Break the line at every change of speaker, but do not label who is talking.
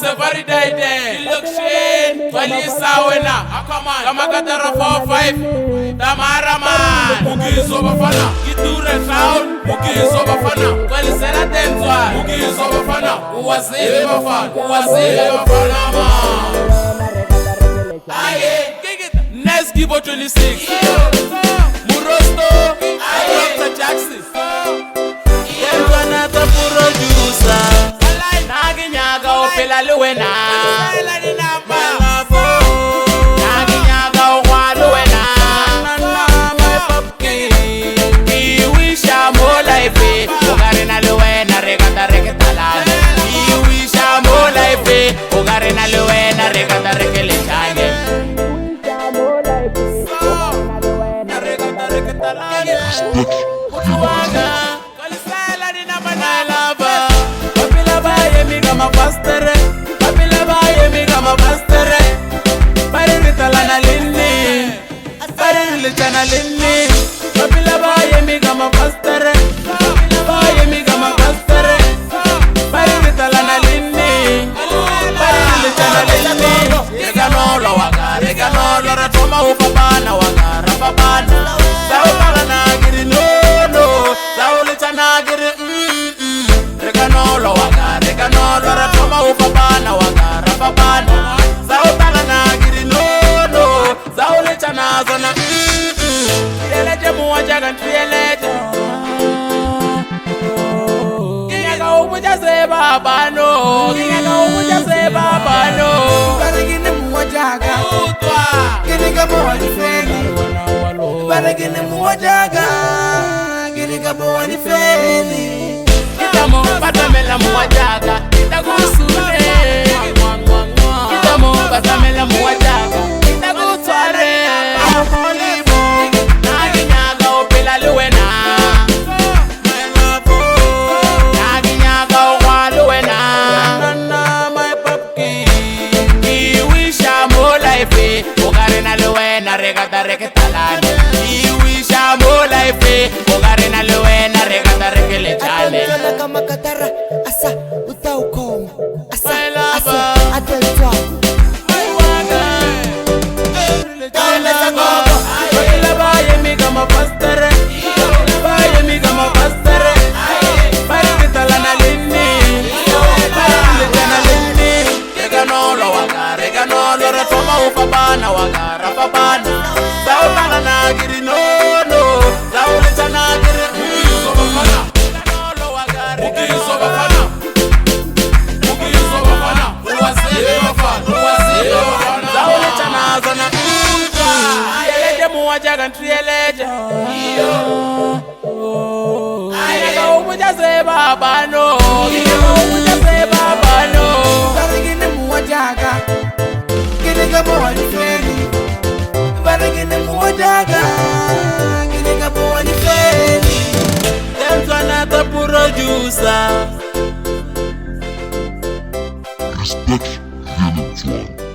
is a very day. Election, Walisa winner. Come on, Kamakatara 4-5. Tamara man, Mugizo Bafana. Kiture town, Mugizo Bafana. Walisera Tenzwa, Mugizo Bafana. Uwazili Bafana man. Aye, next give 26. Murosto, Dr. Jackson. Yenwanata producer. Naginyaga opela luwena. Naginyaga okwa luwena. Iwisha mola ife. Ugarena luwena regata reketalane. Iwisha mola ife. Ugarena luwena regata rekelechane. Kitamo batamela muwajaga itagusule. Kitamo batamela muwajaga itagusare. Naginyaga opela luwena. Naginyaga okwa luwena. Iwisha mola ife. Ugarena luwena regata reketalane. Iwisha mola ife. Ugarena luwena regata rekelechane.
Kamakatara asa utaukoma asa adelta
Respect Villains One.